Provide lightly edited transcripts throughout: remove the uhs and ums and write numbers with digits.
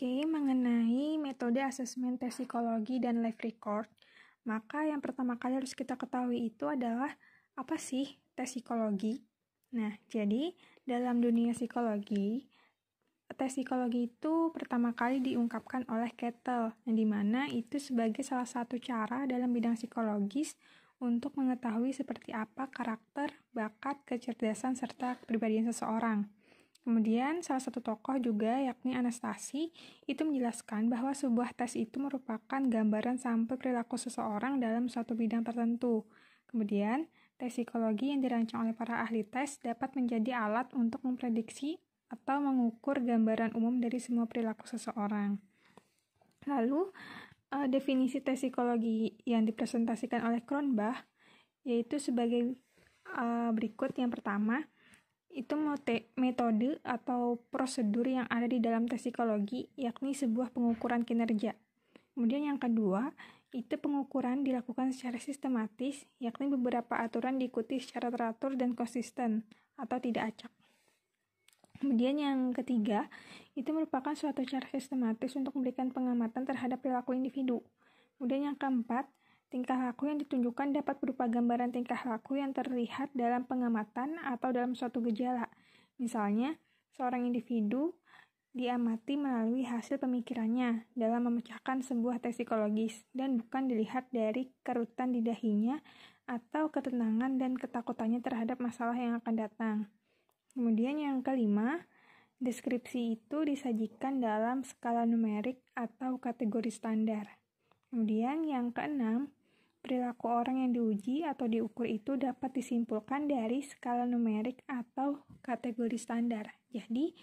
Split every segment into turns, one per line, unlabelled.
Oke, mengenai metode asesmen tes psikologi dan life record, maka yang pertama kali harus kita ketahui itu adalah apa sih tes psikologi? Nah, jadi dalam dunia psikologi, tes psikologi itu pertama kali diungkapkan oleh Kettle, yang dimana itu sebagai salah satu cara dalam bidang psikologis untuk mengetahui seperti apa karakter, bakat, kecerdasan, serta kepribadian seseorang. Kemudian, salah satu tokoh juga, yakni Anastasi, itu menjelaskan bahwa sebuah tes itu merupakan gambaran sampel perilaku seseorang dalam suatu bidang tertentu. Kemudian, tes psikologi yang dirancang oleh para ahli tes dapat menjadi alat untuk memprediksi atau mengukur gambaran umum dari semua perilaku seseorang. Lalu, definisi tes psikologi yang dipresentasikan oleh Cronbach yaitu sebagai berikut. Yang pertama, itu metode atau prosedur yang ada di dalam tes psikologi, yakni sebuah pengukuran kinerja. Kemudian yang kedua, itu pengukuran dilakukan secara sistematis, yakni beberapa aturan diikuti secara teratur dan konsisten, atau tidak acak. Kemudian yang ketiga, itu merupakan suatu cara sistematis untuk memberikan pengamatan terhadap perilaku individu. Kemudian yang keempat, tingkah laku yang ditunjukkan dapat berupa gambaran tingkah laku yang terlihat dalam pengamatan atau dalam suatu gejala. Misalnya, seorang individu diamati melalui hasil pemikirannya dalam memecahkan sebuah tes psikologis dan bukan dilihat dari kerutan di dahinya atau ketenangan dan ketakutannya terhadap masalah yang akan datang. Kemudian yang kelima, deskripsi itu disajikan dalam skala numerik atau kategori standar. Kemudian yang keenam, perilaku orang yang diuji atau diukur itu dapat disimpulkan dari skala numerik atau kategori standar. Jadi,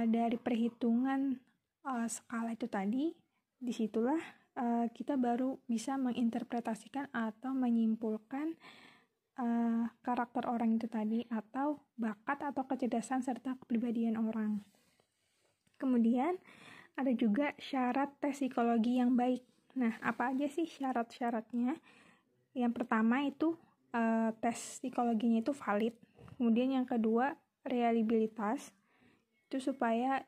dari perhitungan skala itu tadi, disitulah kita baru bisa menginterpretasikan atau menyimpulkan karakter orang itu tadi, atau bakat atau kecerdasan serta kepribadian orang. Kemudian, ada juga syarat tes psikologi yang baik. Nah, apa aja sih syarat-syaratnya? Yang pertama itu tes psikologinya itu valid. Kemudian yang kedua, reliabilitas. Itu supaya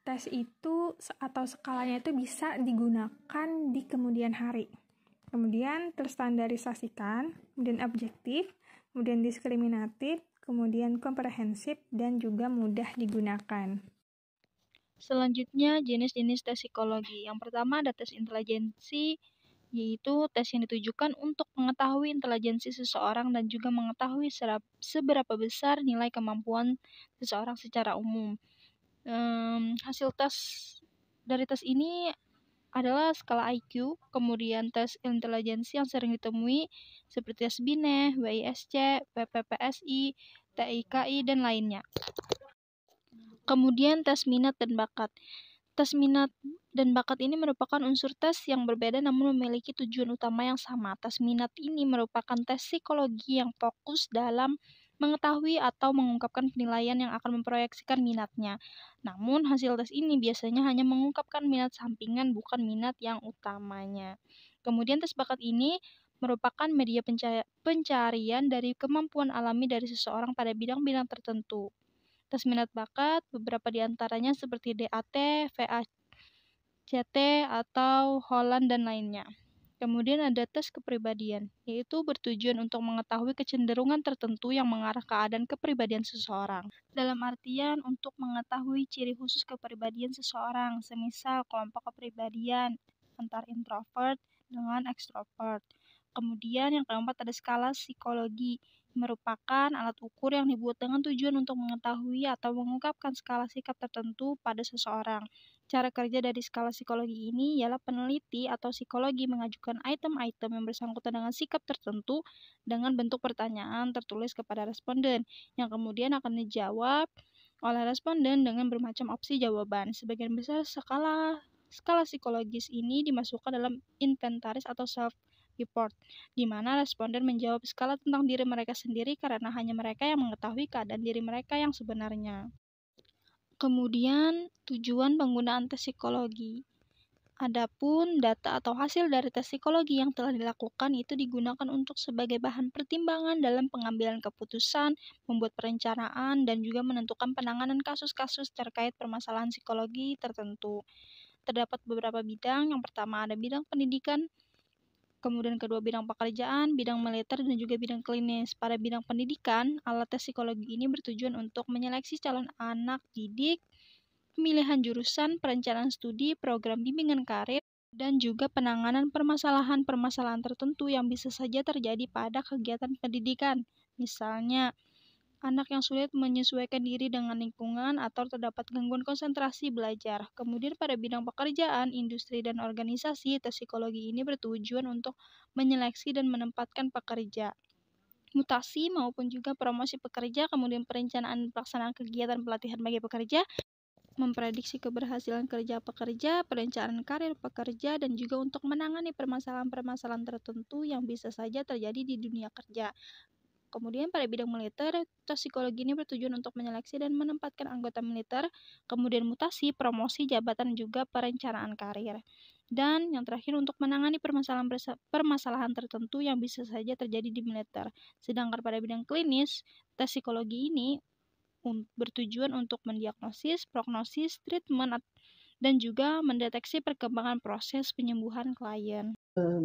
tes itu atau skalanya itu bisa digunakan di kemudian hari. Kemudian terstandarisasikan, kemudian objektif, kemudian diskriminatif, kemudian komprehensif, dan juga mudah digunakan.
Selanjutnya, jenis-jenis tes psikologi. Yang pertama ada tes intelijensi, yaitu tes yang ditujukan untuk mengetahui intelijensi seseorang dan juga mengetahui seberapa besar nilai kemampuan seseorang secara umum. Hasil tes dari tes ini adalah skala IQ, kemudian tes intelijensi yang sering ditemui seperti tes Binet, WISC, PPPSI, TIKI, dan lainnya. Kemudian tes minat dan bakat. Tes minat dan bakat ini merupakan unsur tes yang berbeda namun memiliki tujuan utama yang sama. Tes minat ini merupakan tes psikologi yang fokus dalam mengetahui atau mengungkapkan penilaian yang akan memproyeksikan minatnya. Namun hasil tes ini biasanya hanya mengungkapkan minat sampingan, bukan minat yang utamanya. Kemudian tes bakat ini merupakan media pencarian dari kemampuan alami dari seseorang pada bidang-bidang tertentu. Tes minat bakat, beberapa di antaranya seperti DAT, VACT, atau Holland, dan lainnya. Kemudian ada tes kepribadian, yaitu bertujuan untuk mengetahui kecenderungan tertentu yang mengarah ke keadaan kepribadian seseorang. Dalam artian untuk mengetahui ciri khusus kepribadian seseorang, semisal kelompok kepribadian antar introvert dengan extrovert. Kemudian yang keempat ada skala psikologi, merupakan alat ukur yang dibuat dengan tujuan untuk mengetahui atau mengungkapkan skala sikap tertentu pada seseorang. Cara kerja dari skala psikologi ini ialah peneliti atau psikologi mengajukan item-item yang bersangkutan dengan sikap tertentu dengan bentuk pertanyaan tertulis kepada responden, yang kemudian akan dijawab oleh responden dengan bermacam opsi jawaban. Sebagian besar skala psikologis ini dimasukkan dalam inventaris atau self-report, di mana responden menjawab skala tentang diri mereka sendiri karena hanya mereka yang mengetahui keadaan diri mereka yang sebenarnya. Kemudian, tujuan penggunaan tes psikologi. Adapun data atau hasil dari tes psikologi yang telah dilakukan itu digunakan untuk sebagai bahan pertimbangan dalam pengambilan keputusan, membuat perencanaan, dan juga menentukan penanganan kasus-kasus terkait permasalahan psikologi tertentu. Terdapat beberapa bidang. Yang pertama ada bidang pendidikan, kemudian kedua bidang pekerjaan, bidang militer, dan juga bidang klinis. Pada bidang pendidikan, alat tes psikologi ini bertujuan untuk menyeleksi calon anak didik, pemilihan jurusan, perencanaan studi, program bimbingan karir, dan juga penanganan permasalahan-permasalahan tertentu yang bisa saja terjadi pada kegiatan pendidikan. Misalnya, anak yang sulit menyesuaikan diri dengan lingkungan atau terdapat gangguan konsentrasi belajar. Kemudian pada bidang pekerjaan, industri, dan organisasi, tes psikologi ini bertujuan untuk menyeleksi dan menempatkan pekerja. Mutasi maupun juga promosi pekerja, kemudian perencanaan pelaksanaan kegiatan pelatihan bagi pekerja, memprediksi keberhasilan kerja pekerja, perencanaan karir pekerja, dan juga untuk menangani permasalahan-permasalahan tertentu yang bisa saja terjadi di dunia kerja. Kemudian pada bidang militer, tes psikologi ini bertujuan untuk menyeleksi dan menempatkan anggota militer, kemudian mutasi, promosi jabatan, juga perencanaan karir. Dan yang terakhir untuk menangani permasalahan tertentu yang bisa saja terjadi di militer. Sedangkan pada bidang klinis, tes psikologi ini bertujuan untuk mendiagnosis, prognosis, treatment, dan juga mendeteksi perkembangan proses penyembuhan klien.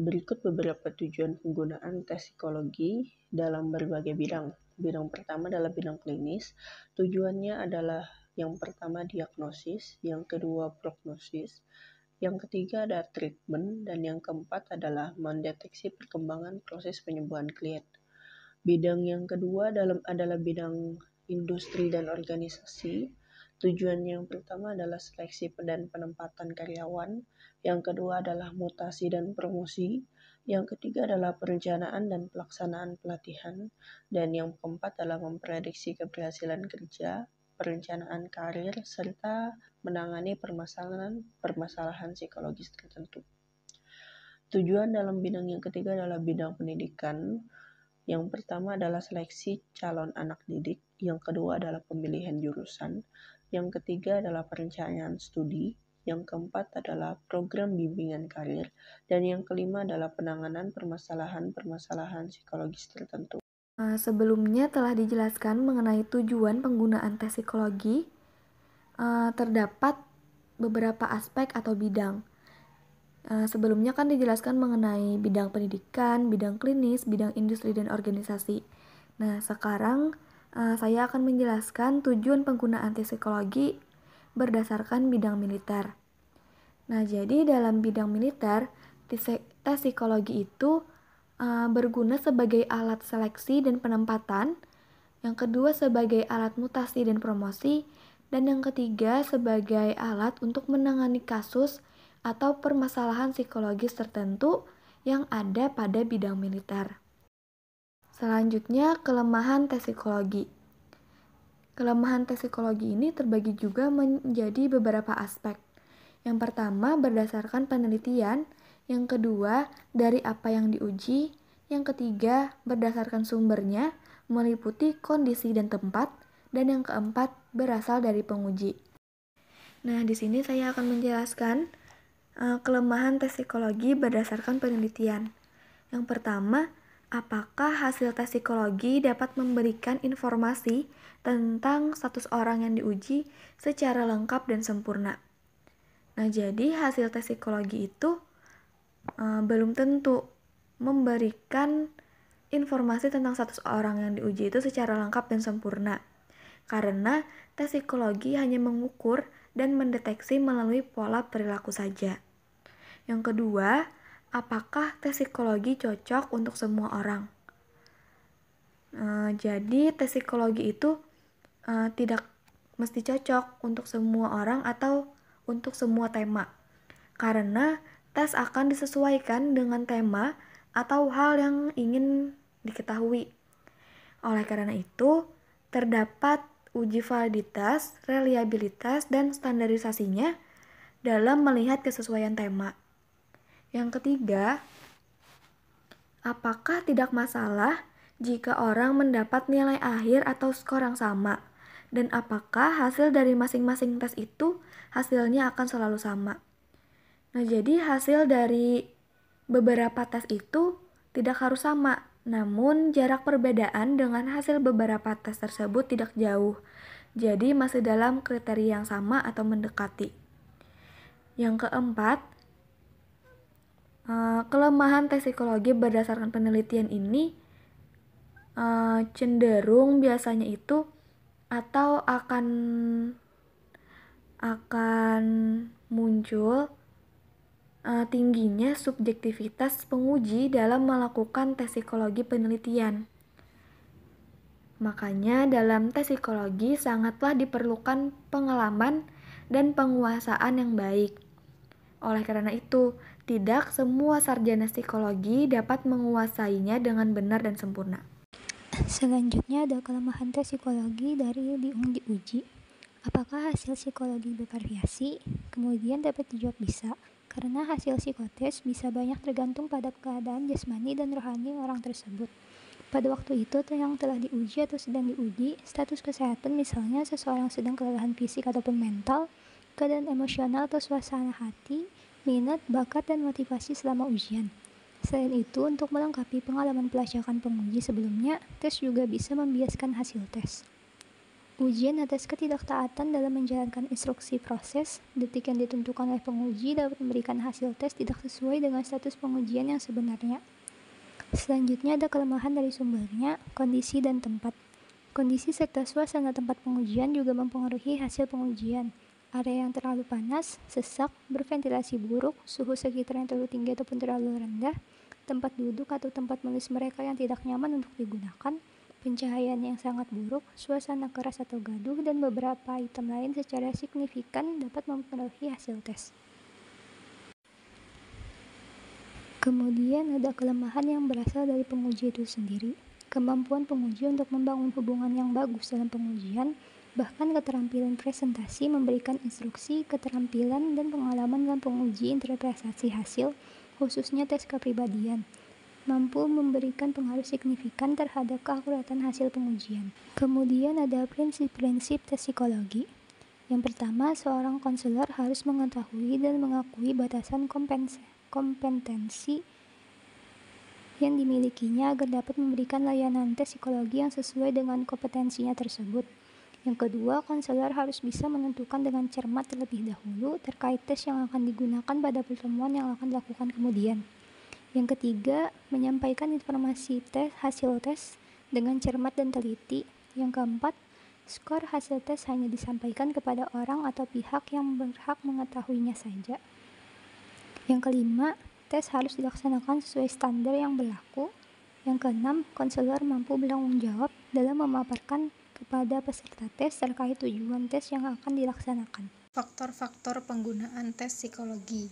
Berikut beberapa tujuan penggunaan tes psikologi dalam berbagai bidang. Bidang pertama adalah bidang klinis. Tujuannya adalah yang pertama diagnosis, yang kedua prognosis, yang ketiga ada treatment, dan yang keempat adalah mendeteksi perkembangan proses penyembuhan klien. Bidang yang kedua adalah bidang industri dan organisasi. Tujuan yang pertama adalah seleksi dan penempatan karyawan, yang kedua adalah mutasi dan promosi, yang ketiga adalah perencanaan dan pelaksanaan pelatihan, dan yang keempat adalah memprediksi keberhasilan kerja, perencanaan karir, serta menangani permasalahan psikologis tertentu. Tujuan dalam bidang yang ketiga adalah bidang pendidikan. Yang pertama adalah seleksi calon anak didik, yang kedua adalah pemilihan jurusan, yang ketiga adalah perencanaan studi, yang keempat adalah program bimbingan karir, dan yang kelima adalah penanganan permasalahan psikologis tertentu.
Sebelumnya telah dijelaskan mengenai tujuan penggunaan tes psikologi. Terdapat beberapa aspek atau bidang. Sebelumnya kan dijelaskan mengenai bidang pendidikan, bidang klinis, bidang industri dan organisasi. Nah, sekarang saya akan menjelaskan tujuan penggunaan tes psikologi berdasarkan bidang militer. Nah, jadi dalam bidang militer, tes psikologi itu berguna sebagai alat seleksi dan penempatan, yang kedua sebagai alat mutasi dan promosi, dan yang ketiga sebagai alat untuk menangani kasus atau permasalahan psikologis tertentu yang ada pada bidang militer. Selanjutnya, kelemahan tes psikologi. Kelemahan tes psikologi ini terbagi juga menjadi beberapa aspek. Yang pertama, berdasarkan penelitian. Yang kedua, dari apa yang diuji. Yang ketiga, berdasarkan sumbernya, meliputi kondisi dan tempat. Dan yang keempat, berasal dari penguji. Nah, di sini saya akan menjelaskan kelemahan tes psikologi berdasarkan penelitian. Yang pertama, apakah hasil tes psikologi dapat memberikan informasi tentang status orang yang diuji secara lengkap dan sempurna? Nah, jadi hasil tes psikologi itu belum tentu memberikan informasi tentang status orang yang diuji itu secara lengkap dan sempurna. Karena tes psikologi hanya mengukur dan mendeteksi melalui pola perilaku saja. Yang kedua, apakah tes psikologi cocok untuk semua orang? Jadi tes psikologi itu tidak mesti cocok untuk semua orang atau untuk semua tema. Karena tes akan disesuaikan dengan tema atau hal yang ingin diketahui. Oleh karena itu, terdapat uji validitas, reliabilitas, dan standarisasinya dalam melihat kesesuaian tema. Yang ketiga, apakah tidak masalah jika orang mendapat nilai akhir atau skor yang sama? Dan apakah hasil dari masing-masing tes itu hasilnya akan selalu sama? Nah, jadi hasil dari beberapa tes itu tidak harus sama, namun jarak perbedaan dengan hasil beberapa tes tersebut tidak jauh. Jadi masih dalam kriteria yang sama atau mendekati. Yang keempat, kelemahan tes psikologi berdasarkan penelitian ini cenderung biasanya itu atau akan muncul tingginya subjektivitas penguji dalam melakukan tes psikologi penelitian. Makanya dalam tes psikologi sangatlah diperlukan pengalaman dan penguasaan yang baik. Oleh karena itu, tidak semua sarjana psikologi dapat menguasainya dengan benar dan sempurna.
Selanjutnya ada kelemahan tes psikologi dari diuji. Apakah hasil psikologi bervariasi? Kemudian dapat dijawab bisa, karena hasil psikotes bisa banyak tergantung pada keadaan jasmani dan rohani orang tersebut. Pada waktu itu yang telah diuji atau sedang diuji, status kesehatan misalnya seseorang sedang kelelahan fisik ataupun mental, keadaan emosional atau suasana hati, minat, bakat, dan motivasi selama ujian. Selain itu, untuk melengkapi pengalaman pelacakan penguji sebelumnya, tes juga bisa membiaskan hasil tes. Ujian atas ketidaktaatan dalam menjalankan instruksi proses, detik yang ditentukan oleh penguji dapat memberikan hasil tes tidak sesuai dengan status pengujian yang sebenarnya. Selanjutnya ada kelemahan dari sumbernya, kondisi dan tempat. Kondisi serta suasana tempat pengujian juga mempengaruhi hasil pengujian. Area yang terlalu panas, sesak, berventilasi buruk, suhu sekitar yang terlalu tinggi ataupun terlalu rendah, tempat duduk atau tempat menulis mereka yang tidak nyaman untuk digunakan, pencahayaan yang sangat buruk, suasana keras atau gaduh, dan beberapa item lain secara signifikan dapat mempengaruhi hasil tes. Kemudian ada kelemahan yang berasal dari penguji itu sendiri. Kemampuan penguji untuk membangun hubungan yang bagus dalam pengujian, bahkan keterampilan presentasi, memberikan instruksi, keterampilan, dan pengalaman dalam penguji interpretasi hasil, khususnya tes kepribadian, mampu memberikan pengaruh signifikan terhadap keakuratan hasil pengujian. Kemudian ada prinsip-prinsip tes psikologi. Yang pertama, seorang konselor harus mengetahui dan mengakui batasan kompetensi yang dimilikinya agar dapat memberikan layanan tes psikologi yang sesuai dengan kompetensinya tersebut. Yang kedua, konselor harus bisa menentukan dengan cermat terlebih dahulu terkait tes yang akan digunakan pada pertemuan yang akan dilakukan kemudian. Yang ketiga, menyampaikan informasi hasil tes dengan cermat dan teliti. Yang keempat, skor hasil tes hanya disampaikan kepada orang atau pihak yang berhak mengetahuinya saja. Yang kelima, tes harus dilaksanakan sesuai standar yang berlaku. Yang keenam, konselor mampu bertanggung jawab dalam memaparkan kepada peserta tes terkait tujuan tes yang akan dilaksanakan.
Faktor-faktor penggunaan tes psikologi,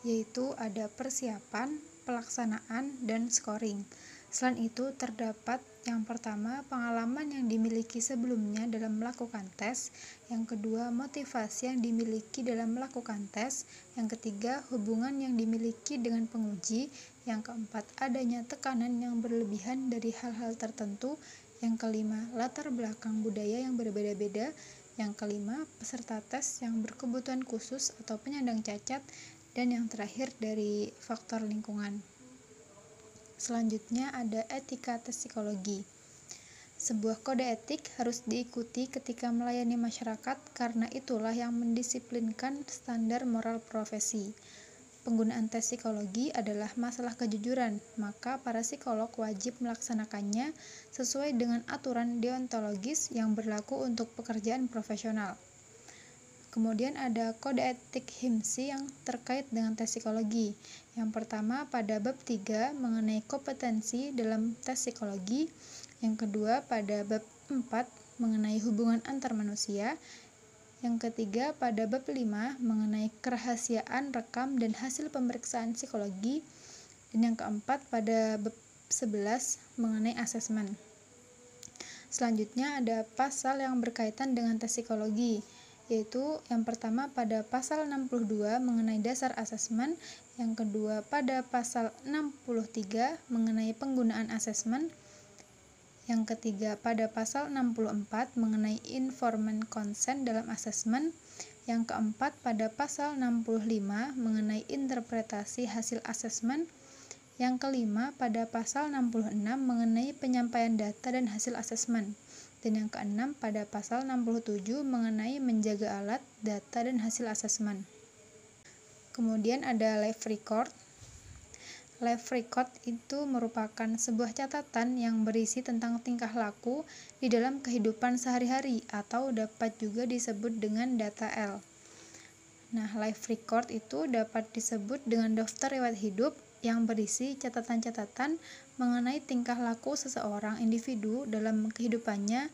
yaitu ada persiapan, pelaksanaan, dan scoring. Selain itu, terdapat yang pertama, pengalaman yang dimiliki sebelumnya dalam melakukan tes. Yang kedua, motivasi yang dimiliki dalam melakukan tes. Yang ketiga, hubungan yang dimiliki dengan penguji. Yang keempat, adanya tekanan yang berlebihan dari hal-hal tertentu. Yang kelima, latar belakang budaya yang berbeda-beda. Yang kelima, peserta tes yang berkebutuhan khusus atau penyandang cacat. Dan yang terakhir dari faktor lingkungan. Selanjutnya ada etika tes psikologi. Sebuah kode etik harus diikuti ketika melayani masyarakat karena itulah yang mendisiplinkan standar moral profesi. Penggunaan tes psikologi adalah masalah kejujuran, maka para psikolog wajib melaksanakannya sesuai dengan aturan deontologis yang berlaku untuk pekerjaan profesional. Kemudian ada kode etik HIMSI yang terkait dengan tes psikologi. Yang pertama pada bab 3 mengenai kompetensi dalam tes psikologi. Yang kedua pada bab 4 mengenai hubungan antar manusia. Yang ketiga pada bab 5 mengenai kerahasiaan rekam dan hasil pemeriksaan psikologi. Dan yang keempat pada bab 11 mengenai asesmen. Selanjutnya ada pasal yang berkaitan dengan tes psikologi, yaitu yang pertama pada pasal 62 mengenai dasar asesmen, yang kedua pada pasal 63 mengenai penggunaan asesmen, yang ketiga pada pasal 64 mengenai informed consent dalam asesmen, Yang keempat, pada pasal 65 mengenai interpretasi hasil asesmen. Yang kelima, pada pasal 66 mengenai penyampaian data dan hasil asesmen. Dan yang keenam, pada pasal 67 mengenai menjaga alat, data, dan hasil asesmen. Kemudian ada live record. Live record itu merupakan sebuah catatan yang berisi tentang tingkah laku di dalam kehidupan sehari-hari atau dapat juga disebut dengan data L. Nah, live record itu dapat disebut dengan daftar riwayat hidup yang berisi catatan-catatan mengenai tingkah laku seseorang individu dalam kehidupannya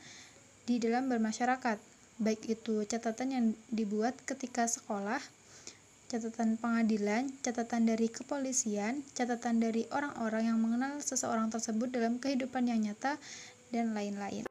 di dalam bermasyarakat, baik itu catatan yang dibuat ketika sekolah, catatan pengadilan, catatan dari kepolisian, catatan dari orang-orang yang mengenal seseorang tersebut dalam kehidupan yang nyata, dan lain-lain.